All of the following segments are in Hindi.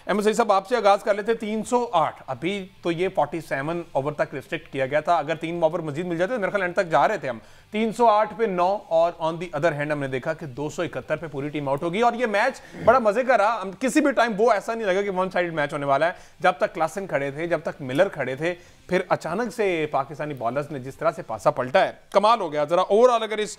अहमद सईद साहब आपसे आगाज कर लेते। 308 अभी तो ये 47 ओवर तक रिस्ट्रिक्ट किया गया था, अगर 3 ओवर मजीद मिल जाते तो मेरे ख्याल एंड तक जा रहे थे हम। 308 पे 9 और ऑन दी अदर हैंड हमने देखा कि 271 पे पूरी टीम आउट होगी और ये मैच बड़ा मजे का रहा। किसी भी टाइम वो ऐसा नहीं लगा कि वन साइड मैच होने वाला है। जब तक क्लासन खड़े थे, जब तक मिलर खड़े थे, फिर अचानक से पाकिस्तानी बॉलर्स ने जिस तरह से पासा पलटा है, कमाल हो गया। जरा ओवरऑल अगर इस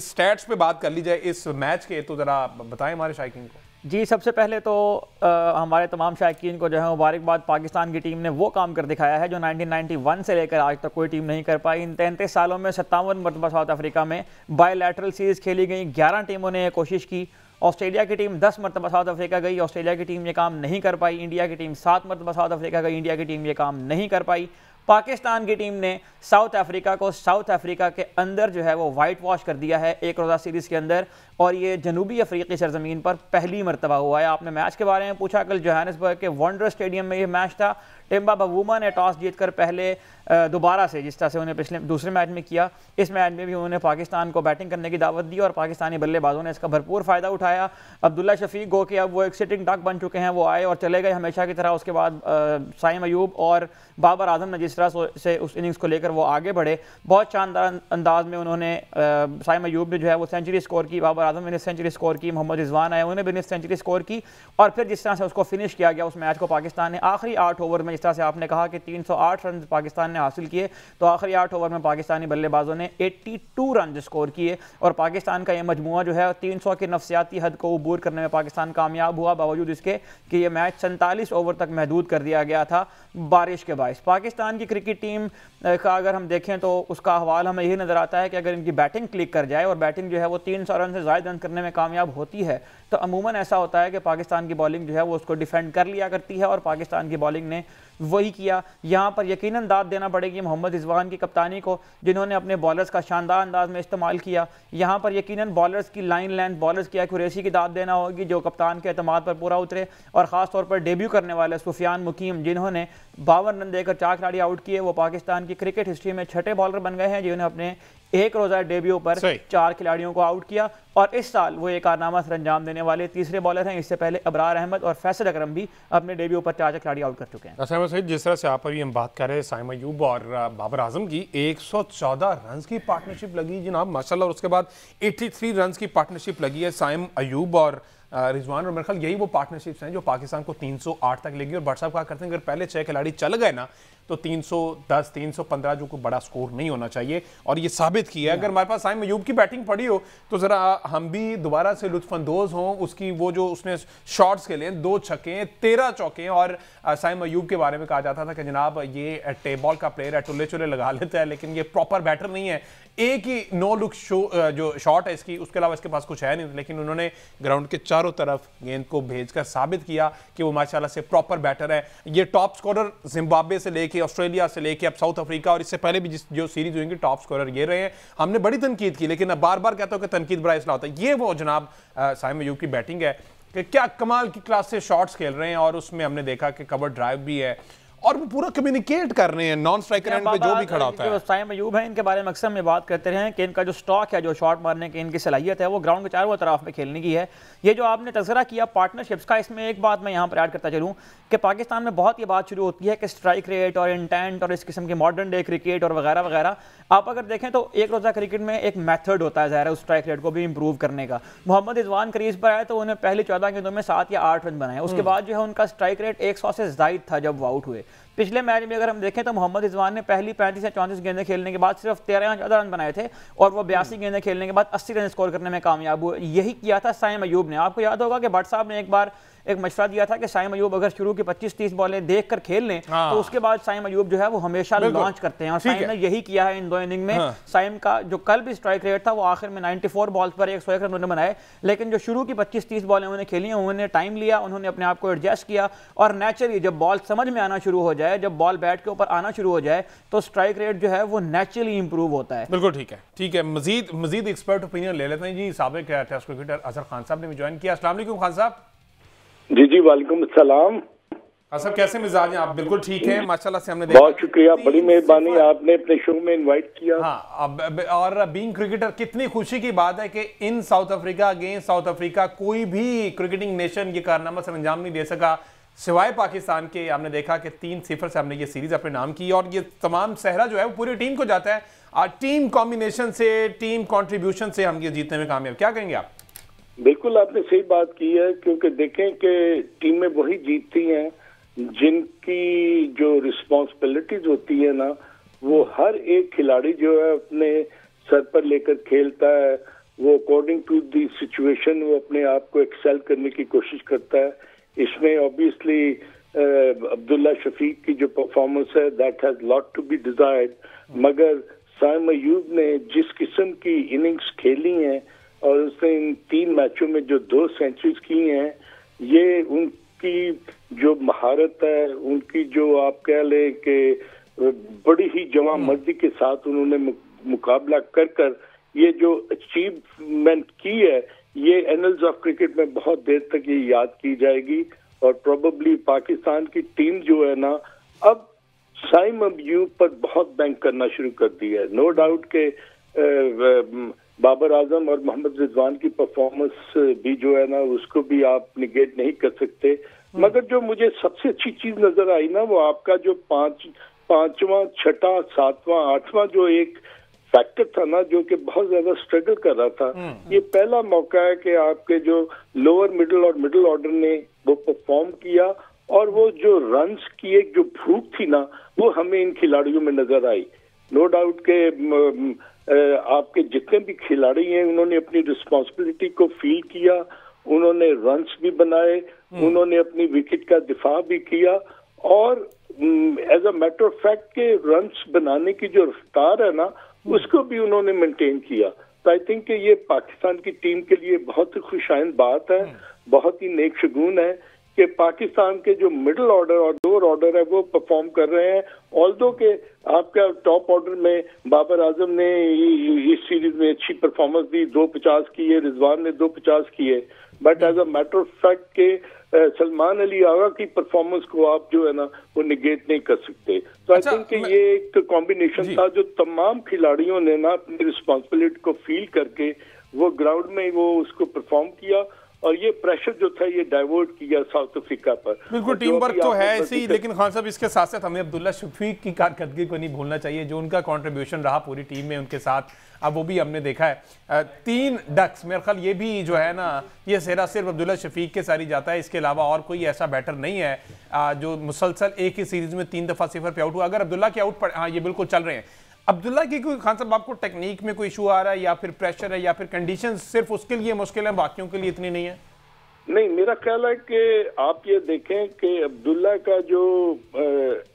स्टैट्स पे बात कर ली जाए इस मैच के, तो जरा बताएं हमारे शायकीन को। जी, सबसे पहले तो हमारे तमाम शायकीन को जो है मुबारकबाद। पाकिस्तान की टीम ने वो काम कर दिखाया है जो 1991 से लेकर आज तक कोई टीम नहीं कर पाई। इन 33 सालों में 57 मरतबा साउथ अफ्रीका में बायलैटरल सीरीज़ खेली गई। 11 टीमों ने कोशिश की। ऑस्ट्रेलिया की टीम 10 मरतबा साउथ अफ्रीका गई, ऑस्ट्रेलिया की टीम ये काम नहीं कर पाई। इंडिया की टीम 7 मरतबा साउथ अफ्रीका गई, इंडिया की टीम ये काम नहीं कर पाई। पाकिस्तान की टीम ने साउथ अफ्रीका को साउथ अफ्रीका के अंदर जो है वो वाइट वॉश कर दिया है एक रोज़ा सीरीज़ के अंदर, और ये जनूबी अफ्रीकी सरजमीन पर पहली मरतबा हुआ है। आपने मैच के बारे में पूछा, कल जोहानिसबर्ग के वंडर स्टेडियम में ये मैच था। टिम्बा बवूमा ने टॉस जीतकर पहले दोबारा से, जिस तरह से उन्हें पिछले दूसरे मैच में किया, इस मैच में भी उन्होंने पाकिस्तान को बैटिंग करने की दावत दी और पाकिस्तानी बल्लेबाजों ने इसका भरपूर फ़ायदा उठाया। अब्दुल्ला शफीक गो के अब वो एक सिटिंग डक बन चुके हैं, वो आए और चले गए हमेशा की तरह। उसके बाद साइम अयूब और बाबर आजम ने जिस तरह से उस इनिंग्स को लेकर वो आगे बढ़े, बहुत शानदार अंदाज में उन्होंने, साइम अयूब ने जो है वो सेंचुरी स्कोर की, बाबर आजम ने सेंचुरी स्कोर की, मोहम्मद रिजवान आए उन्होंने भी सेंचुरी स्कोर की, और फिर जिस तरह से उसको फिनिश किया गया उस मैच को पाकिस्तान ने आखिरी 8 ओवर में, जिस तरह से आपने कहा कि 308 रन पाकिस्तान ने हासिल किए, तो आखिरी 8 ओवर में पाकिस्तानी बल्लेबाजों ने 82 रन स्कोर किए और पाकिस्तान का ये मजमुआ जो है 300 की नफसियाती हद को अबूर करने में पाकिस्तान कामयाब हुआ, बावजूद इसके कि ये मैच 47 ओवर तक महदूद कर दिया गया था बारिश के बायस। पाकिस्तान की क्रिकेट टीम का अगर हम देखें तो उसका हवाल हमें यही नज़र आता है कि अगर इनकी बैटिंग क्लिक कर जाए और बैटिंग जो है वो 300 रन से ज़्यादा रन करने में कामयाब होती है, तो अमूमन ऐसा होता है कि पाकिस्तान की बॉलिंग जो है वो उसको डिफेंड कर लिया करती है, और पाकिस्तान की बॉलिंग ने वही किया। यहाँ पर यकीनन दाद देना पड़ेगी मोहम्मद रिजवान की कप्तानी को, जिन्होंने अपने बॉलर्स का शानदार अंदाज में इस्तेमाल किया। यहाँ पर यकीनन बॉलर्स की लाइन लेंथ, बॉलर्स की एक्यूरेसी की दाद देना होगी, जो कप्तान के एतमाद पर पूरा उतरे, और ख़ास तौर पर डेब्यू करने वाले सुफियान मुकीम, जिन्होंने 52 रन देकर 4 खिलाड़ी आउट किए, वो पाकिस्तान की क्रिकेट हिस्ट्री में छठे बॉलर बन गए हैं जिन्होंने अपने एक रोज़ा डेब्यू पर 4 खिलाड़ियों को आउट किया, और इस साल वो एक कारनामा सर अंजाम देने वाले तीसरे बॉलर हैं। इससे पहले अबरार अहमद और फैसल अकरम भी अपने डेब्यू पर 4 खिलाड़ी आउट कर चुके हैं। सही, जिस तरह से आप अभी हम बात कर रहे हैं साइम अयूब और बाबर आजम की, 114 रन की पार्टनरशिप लगी जनाब माशाल्लाह, और उसके बाद 83 रन की पार्टनरशिप लगी है साइम अयूब और रिजवान, और मेरे ख्याल यही वो पार्टनरशिप्स हैं जो पाकिस्तान को 308 तक लेगी। और बट साहब कहा करते हैं अगर पहले 6 खिलाड़ी चल गए ना तो 310 315 जो कोई बड़ा स्कोर नहीं होना चाहिए, और ये साबित किया है। अगर हमारे पास साइम अयूब की बैटिंग पड़ी हो तो जरा हम भी दोबारा से लुत्फानंदोज हों। उसकी वो जो उसने शॉट्स खेले, 2 छक्के 13 चौके, और साइम अयूब के बारे में कहा जाता था कि जनाब ये टेप बॉल का प्लेयर है, टुल्ले चुल्ले लगा लेता है, लेकिन ये प्रॉपर बैटर नहीं है। एक ही नो लुक जो शॉट है इसकी, उसके अलावा इसके पास कुछ है नहीं, लेकिन उन्होंने ग्राउंड के चारों तरफ गेंद को भेजकर साबित किया कि वो माशाल्लाह से प्रॉपर बैटर है। ये टॉप स्कोरर जिम्बाब्वे से लेके, ऑस्ट्रेलिया से लेके, अब साउथ अफ्रीका, और इससे पहले भी जो सीरीज हुई टॉप स्कोरर ये रहे हैं। हमने बड़ी तनकीद की, लेकिन अब बार बार कहता हूं कि तनकीद बड़ा इसलिए होता है। ये वो जनाब साइम अयूब की बैटिंग है कि क्या कमाल की क्लास से शॉट्स खेल रहे हैं, और उसमें हमने देखा कि कवर ड्राइव भी है और वो पूरा कम्युनिकेट कर रहे हैं नॉन स्ट्राइकर एंड पे जो भी खड़ा होता है। जो साइम अयूब है, इनके बारे में अक्सर में बात करते रहे हैं कि इनका जो स्टॉक है, जो शॉट मारने की इनकी सलाहियत है, वो ग्राउंड के चारों तरफ में खेलने की है। ये जो आपने तज़किरा किया पार्टनरशिप्स का, इसमें एक बात मैं यहाँ पर ऐड करता चलूँ कि पाकिस्तान में बहुत ये बात शुरू होती है कि स्ट्राइक रेट और इंटेंट और इस किस्म के मॉडर्न डे क्रिकेट और वगैरह वगैरह। आप अगर देखें तो एक रोज़ा क्रिकेट में एक मेथड होता है ज़ाहिर है उस स्ट्राइक रेट को भी इंप्रूव करने का। मोहम्मद रिजवान क्रीज पर आए तो उन्हें पहली 14 गेंदों में 7 या 8 रन बनाए, उसके बाद जो है उनका स्ट्राइक रेट 100 से ज़ायद था जब वो आउट हुए। पिछले मैच में अगर हम देखें तो मोहम्मद रिजवान ने पहली 35 या 34 गेंदें खेलने के बाद सिर्फ 13 या 14 रन बनाए थे, और वो 82 गेंदें खेलने के बाद 80 रन स्कोर करने में कामयाब हुए। यही किया था साइम अयूब ने। आपको याद होगा कि भट्ट साहब ने एक बार एक मशवरा दिया था कि साइम अयूब अगर शुरू की 25-30 बॉलें देखकर खेल लें तो उसके बाद साइम अयूब जो है वो हमेशा लॉन्च करते हैं, और साइम ने यही किया है इन 2 इनिंग में। साइम का जो कल भी स्ट्राइक रेट था वो आखिर में 94 बॉल्स पर 101 रन उन्होंने बनाए, लेकिन जो शुरू की 25-30 बॉलें उन्होंने खेली हैं उन्होंने टाइम लिया, उन्होंने अपने आप को एडजस्ट किया, और नेचुरली जब बॉल समझ में आना शुरू हो जाए, जब बॉल बैट के ऊपर आना शुरू हो जाए, तो स्ट्राइक रेट जो है वो नेचुरली इंप्रूव होता है। बिल्कुल ठीक है, ठीक है। मजीद एक्सपर्ट ओपिनियन ले लेते हैं जी। साबिक टेस्ट क्रिकेटर अजहर खान साहब ने भी ज्वाइन किया। अस्सलाम वालेकुम खान साहब। जी जी, वालेकुम अस्सलाम। साहब कैसे मिजाज हैं आप? बिल्कुल ठीक है माशाल्लाह से। हमने देखा, बहुत शुक्रिया, बड़ी मेहरबानी, आपने अपने शो में इनवाइट किया। हाँ, और बीइंग क्रिकेटर कितनी खुशी की बात है कि in South Africa against South Africa कोई भी क्रिकेटिंग नेशन ये कारनामा सर अंजाम नहीं दे सका सिवाय पाकिस्तान के हमने देखा कि 3-0 से हमने ये सीरीज अपने नाम की और ये तमाम सहरा जो है वो पूरी टीम को जाता है। टीम कॉम्बिनेशन से, टीम कंट्रीब्यूशन से हम ये जीतने में कामयाब। क्या कहेंगे आप? बिल्कुल आपने सही बात की है, क्योंकि देखें कि टीमें वही जीतती हैं जिनकी जो रिस्पॉन्सिबिलिटीज होती है ना, वो हर एक खिलाड़ी जो है अपने सर पर लेकर खेलता है। वो अकॉर्डिंग टू द सिचुएशन वो अपने आप को एक्सेल करने की कोशिश करता है। इसमें ऑब्वियसली अब्दुल्ला शफीक की जो परफॉर्मेंस है that has lot to be desired, मगर साइम अयूब ने जिस किस्म की इनिंग्स खेली हैं और उसने इन 3 मैचों में जो 2 सेंचुरीज की हैं, ये उनकी जो महारत है, उनकी जो आप कह लें कि बड़ी ही जवां मर्दी के साथ उन्होंने मुकाबला कर ये जो अचीवमेंट की है, ये एनल्स ऑफ क्रिकेट में बहुत देर तक ये याद की जाएगी। और प्रोबेबली पाकिस्तान की टीम जो है ना, अब साइम अयूब पर बहुत बैंक करना शुरू कर दिया है। नो डाउट के बाबर आजम और मोहम्मद रिजवान की परफॉर्मेंस भी जो है ना, उसको भी आप निगेट नहीं कर सकते। मगर जो मुझे सबसे अच्छी चीज नजर आई ना, वो आपका जो पांचवा, छठा, 7वां, 8वां जो एक फैक्टर था ना, जो कि बहुत ज्यादा स्ट्रगल कर रहा था। ये पहला मौका है कि आपके जो लोअर मिडिल और मिडिल ऑर्डर ने वो परफॉर्म किया, और वो जो रन्स की एक जो भूख थी ना, वो हमें इन खिलाड़ियों में नजर आई। नो डाउट के आपके जितने भी खिलाड़ी हैं, उन्होंने अपनी रिस्पॉन्सिबिलिटी को फील किया, उन्होंने रन्स भी बनाए, उन्होंने अपनी विकेट का दिफा भी किया, और as a matter of fact के रन्स बनाने की जो रफ्तार है ना, उसको भी उन्होंने मेंटेन किया। तो आई थिंक कि ये पाकिस्तान की टीम के लिए बहुत ही खुशाइंद बात है, बहुत ही नेक शगुन है कि पाकिस्तान के जो मिडिल ऑर्डर और लोअर ऑर्डर है वो परफॉर्म कर रहे हैं। ऑल्दो के आपका टॉप ऑर्डर में बाबर आजम ने इस सीरीज में अच्छी परफॉर्मेंस दी, 250 की है, रिजवान ने 250 की है, but as a matter of fact के सलमान अली आगा की परफॉर्मेंस को आप जो है ना वो निगेट नहीं कर सकते। तो आई थिंक ये एक कॉम्बिनेशन था जो तमाम खिलाड़ियों ने ना अपनी रिस्पॉन्सिबिलिटी को फील करके वो ग्राउंड में वो उसको परफॉर्म किया, और ये प्रेशर जो था ये डाइवर्ट किया साउथ अफ्रीका पर। बिल्कुल टीम वर्क तो है ऐसी, लेकिन खान साहब इसके साथ साथ हमें अब्दुल्ला शफीक की कारकर्दगी को नहीं भूलना चाहिए, जो उनका कंट्रीब्यूशन रहा पूरी टीम में उनके साथ। अब वो भी हमने देखा है 3 डक्स, मेरे ख्याल ये भी जो है ना, ये सेहरा सिर्फ अब्दुल्ला शफीक के साथ ही जाता है, इसके अलावा और कोई ऐसा बैटर नहीं है जो मुसलसल एक ही सीरीज में 3 दफा 0 पे आउट हुआ। अगर अब्दुल्ला के आउट हाँ ये बिल्कुल चल रहे हैं। अब्दुल्ला की कोई खान साहब आपको टेक्निक में कोई इशू आ रहा है, या फिर प्रेशर है, या फिर कंडीशन सिर्फ उसके लिए मुश्किल है, बाकियों के लिए इतनी नहीं है? नहीं, मेरा ख्याल है कि आप ये देखें कि अब्दुल्ला का जो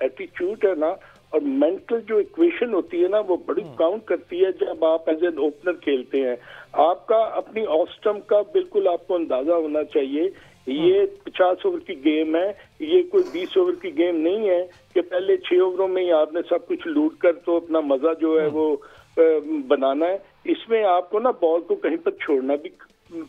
एटीट्यूड है ना, और मेंटल जो इक्वेशन होती है ना, वो बड़ी काउंट करती है जब आप एज एन ओपनर खेलते हैं। आपका अपनी ऑफ स्टंप का बिल्कुल आपको अंदाजा होना चाहिए। ये 50 ओवर की गेम है, ये कोई 20 ओवर की गेम नहीं है कि पहले 6 ओवरों में ही आपने सब कुछ लूट कर तो अपना मजा जो है वो बनाना है। इसमें आपको ना बॉल को कहीं पर छोड़ना भी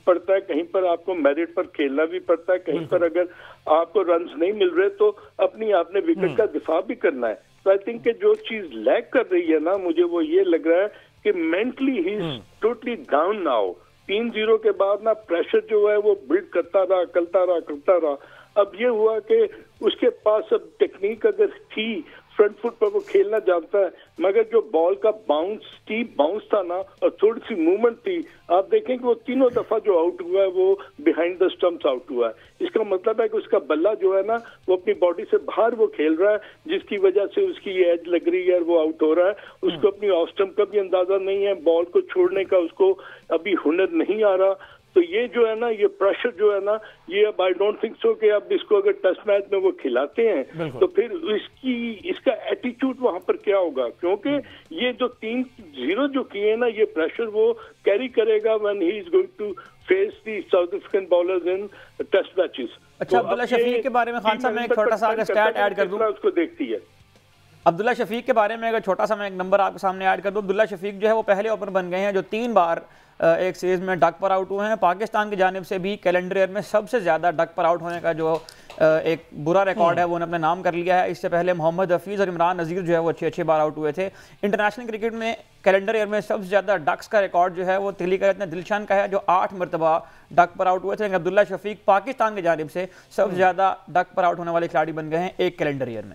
पड़ता है, कहीं पर आपको मेरिट पर खेलना भी पड़ता है, कहीं पर अगर आपको रन्स नहीं मिल रहे तो अपनी आपने विकेट का दिफा भी करना है। तो आई थिंक कि जो चीज लैग कर रही है ना, मुझे वो ये लग रहा है कि mentally he is totally down now. 3-0 के बाद ना प्रेशर जो है वो बिल्ड करता रहा। अब ये हुआ कि उसके पास अब टेक्निक अगर थी, फ्रंट फुट पर वो खेलना जानता है, मगर जो बॉल का बाउंस, स्टीप बाउंस था ना, और थोड़ी सी मूवमेंट थी, आप देखें कि वो 3 दफा जो आउट हुआ है वो बिहाइंड द स्टंप्स आउट हुआ है। इसका मतलब है कि उसका बल्ला जो है ना वो अपनी बॉडी से बाहर वो खेल रहा है, जिसकी वजह से उसकी ये एज लग रही है और वो आउट हो रहा है। उसको अपनी ऑफ स्टंप का भी अंदाजा नहीं है, बॉल को छोड़ने का उसको अभी हुनर नहीं आ रहा। तो ये जो है ना, ये प्रेशर जो है ना, ये अब आई डोंट थिंक सो कि अब इसको अगर टेस्ट मैच में वो खिलाते हैं तो फिर इसका एटीट्यूड वहां पर क्या होगा, क्योंकि ये जो 3-0 जो किए ना, ये प्रेशर वो कैरी करेगा when he is going to face the South African bowlers in test matches. अच्छा, अब्दुल्ला शफीक के बारे में खान साहब मैं एक छोटा सा अगर स्टैट ऐड कर दूं, उसको देखती है अब्दुल्ला शफीक के बारे में अगर छोटा सा मैं एक नंबर आपके सामने ऐड कर दूं, अब्दुल्ला शफीक जो है वो पहले ओपनर बन गए हैं जो 3 बार एक सीरीज में डक पर आउट हुए हैं। पाकिस्तान की जानिब से भी कैलेंडर ईयर में सबसे ज़्यादा डक पर आउट होने का जो एक बुरा रिकॉर्ड है वो उन्होंने अपने नाम कर लिया है। इससे पहले मोहम्मद हफीज़ और इमरान नज़ीर जो है वो अच्छे बार आउट हुए थे। इंटरनेशनल क्रिकेट में कैलेंडर ईयर में सबसे ज़्यादा डक्स का रिकॉर्ड जो है वो दिल्ली का इतना दिलशान का है, जो 8 मरतबा डक पर आउट हुए थे। अब्दुल्ला शफीक पाकिस्तान की जानिब से सबसे ज़्यादा डक पर आउट होने वाले खिलाड़ी बन गए हैं एक कैलेंडर ईयर में।